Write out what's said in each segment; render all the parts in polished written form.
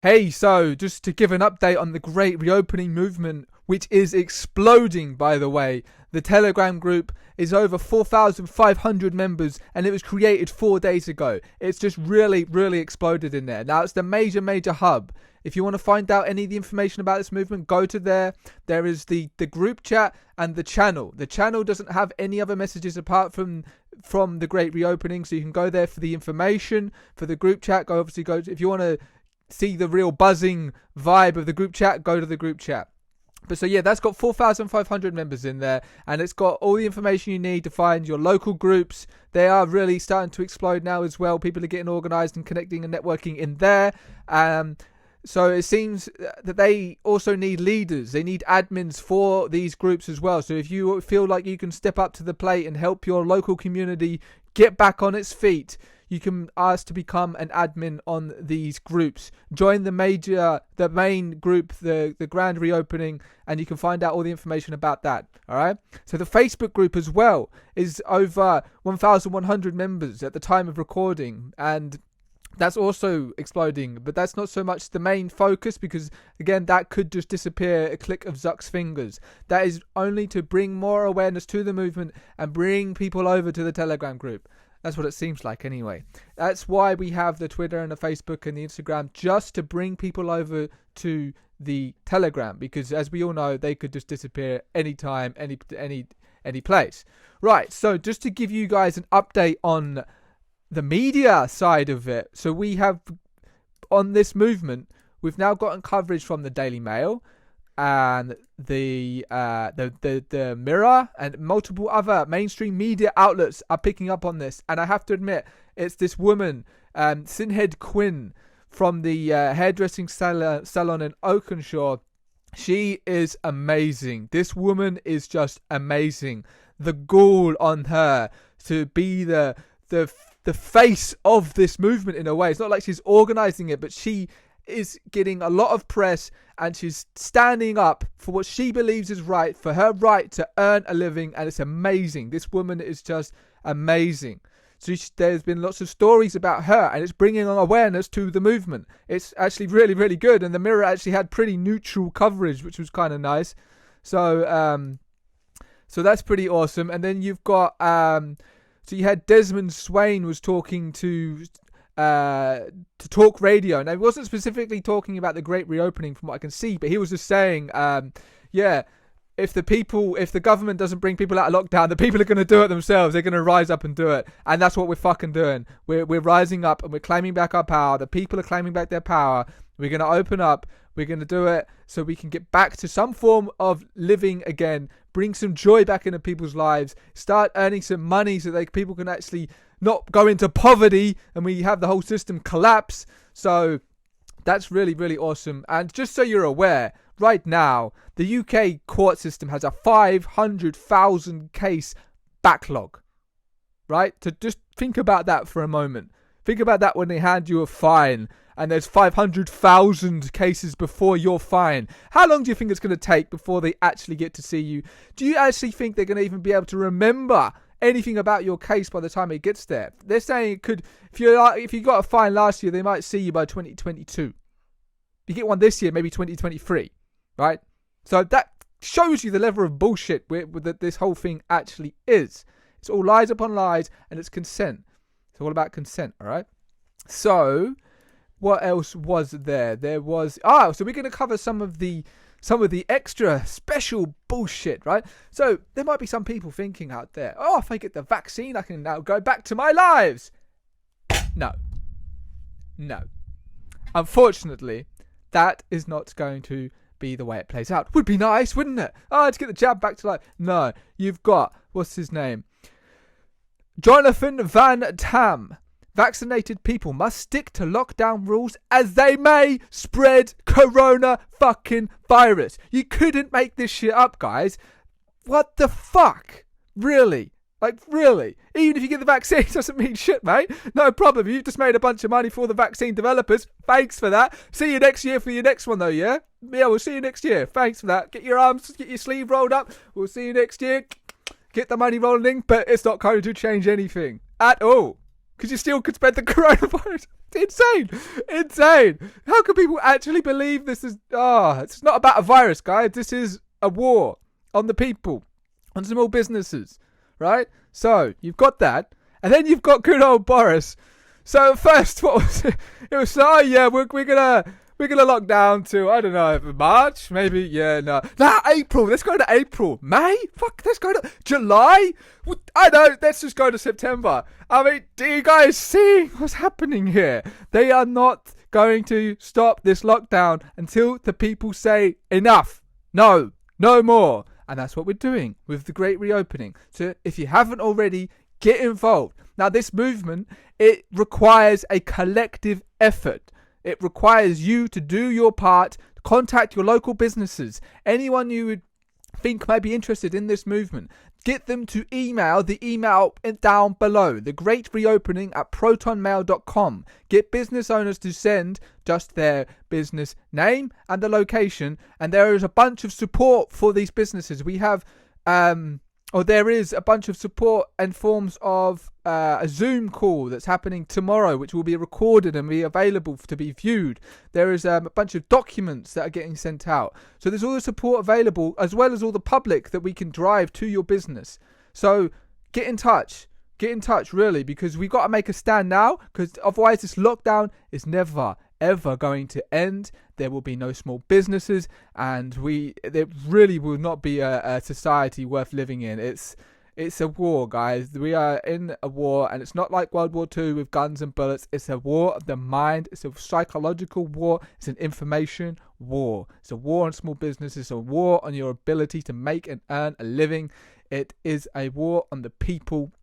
Hey, so just to give an update on the Great Reopening movement, which is exploding, by the way. The Telegram group is over 4,500 members and it was created 4 days ago. It's just really, really exploded in there. Now, it's the major hub. If you want to find out any of the information about this movement, go to there. There is the group chat and the channel. The channel doesn't have any other messages apart from the Great Reopening, so you can go there for the information. For the group chat, if you want to see the real buzzing vibe of the group chat, go to the group chat. But so yeah, that's got 4,500 members in there, and it's got all the information you need to find your local groups. They are really starting to explode now as well. People are getting organised and connecting and networking in there. So it seems that they also need leaders. They need admins for these groups as well. So if you feel like you can step up to the plate and help your local community get back on its feet, you can ask to become an admin on these groups. Join the main group, the Grand Reopening, and you can find out all the information about that. All right. So the Facebook group as well is over 1,100 members at the time of recording, and that's also exploding. But that's not so much the main focus, because again, that could just disappear a click of Zuck's fingers. That is only to bring more awareness to the movement and bring people over to the Telegram group. That's what it seems like anyway. That's why we have the Twitter and the Facebook and the Instagram, just to bring people over to the Telegram, because as we all know, they could just disappear anytime, any place. Right, so just to give you guys an update on the media side of it. So we have, on this movement, we've now gotten coverage from the Daily Mail and the Mirror, and multiple other mainstream media outlets are picking up on this. And I have to admit, it's this woman, Sinhead Quinn, from the hairdressing salon in Oakenshaw. She is amazing. This woman is just amazing. The gall on her to be the face of this movement in a way. It's not like she's organising it, but she is getting a lot of press, and she's standing up for what she believes is right, for her right to earn a living, and it's amazing. This woman is just amazing. So there's been lots of stories about her, and it's bringing on awareness to the movement. It's actually really, really good, and the Mirror actually had pretty neutral coverage, which was kind of nice. So that's pretty awesome. And then you've got so you had Desmond Swain was talking to Talk Radio. Now, he wasn't specifically talking about the Great Reopening from what I can see, but he was just saying, if the government doesn't bring people out of lockdown, the people are going to do it themselves. They're going to rise up and do it. And that's what we're fucking doing. We're rising up and we're claiming back our power. The people are claiming back their power. We're going to open up. We're going to do it so we can get back to some form of living again, bring some joy back into people's lives, start earning some money so that people can actually not go into poverty and we have the whole system collapse. So that's really, really awesome. And just so you're aware, right now, the UK court system has a 500,000 case backlog. Right? So just think about that for a moment. Think about that when they hand you a fine and there's 500,000 cases before your fine. How long do you think it's going to take before they actually get to see you? Do you actually think they're going to even be able to remember anything about your case by the time it gets there? They're saying it could, if you got a fine last year, they might see you by 2022. You get one this year, maybe 2023, right? So that shows you the level of bullshit that this whole thing actually is. It's all lies upon lies, and it's consent. It's all about consent, all right? So what else was there? So we're going to cover some of the extra special bullshit, right? So there might be some people thinking out there, if I get the vaccine, I can now go back to my lives. No. Unfortunately, that is not going to be the way it plays out. Would be nice, wouldn't it? To get the jab back to life. No, you've got, what's his name? Jonathan Van Tam. Vaccinated people must stick to lockdown rules as they may spread corona fucking virus. You couldn't make this shit up, guys. What the fuck? Really? Like, really? Even if you get the vaccine, it doesn't mean shit, mate. No problem. You've just made a bunch of money for the vaccine developers. Thanks for that. See you next year for your next one, though, yeah? Yeah, we'll see you next year. Thanks for that. Get your sleeve rolled up. We'll see you next year. Get the money rolling, but it's not going to change anything at all. Because you still could spread the coronavirus. Insane. How can people actually believe this is... it's not about a virus, guys. This is a war on the people, on small businesses, right? So, you've got that. And then you've got good old Boris. So, at first, what was it? It was, we're gonna lock down to, I don't know, March? Maybe? Yeah, no. Nah, April. Let's go to April. May? Fuck, let's go to July? I know, let's just go to September. I mean, do you guys see what's happening here? They are not going to stop this lockdown until the people say enough. No more. And that's what we're doing with the Great Reopening. So if you haven't already, get involved. Now, this movement, it requires a collective effort. It requires you to do your part, contact your local businesses, anyone you would think might be interested in this movement. Get them to email the email down below, thegreatreopening@protonmail.com. Get business owners to send just their business name and the location, and there is a bunch of support for these businesses. We have, there is a bunch of support in forms of a Zoom call that's happening tomorrow, which will be recorded and be available to be viewed. There is a bunch of documents that are getting sent out. So there's all the support available, as well as all the public that we can drive to your business. So get in touch, really, because we've got to make a stand now, because otherwise this lockdown is never, ever going to end. There will be no small businesses, and it really will not be a society worth living in. It's a war, guys. We are in a war, and it's not like World War II with guns and bullets. It's a war of the mind. It's a psychological war. It's an information war. It's a war on small businesses. It's a war on your ability to make and earn a living. It is a war on the people.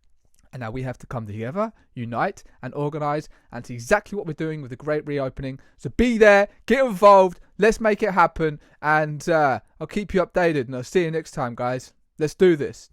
And now we have to come together, unite, and organise. And it's exactly what we're doing with the Great Reopening. So be there, get involved, let's make it happen. And I'll keep you updated, and I'll see you next time, guys. Let's do this.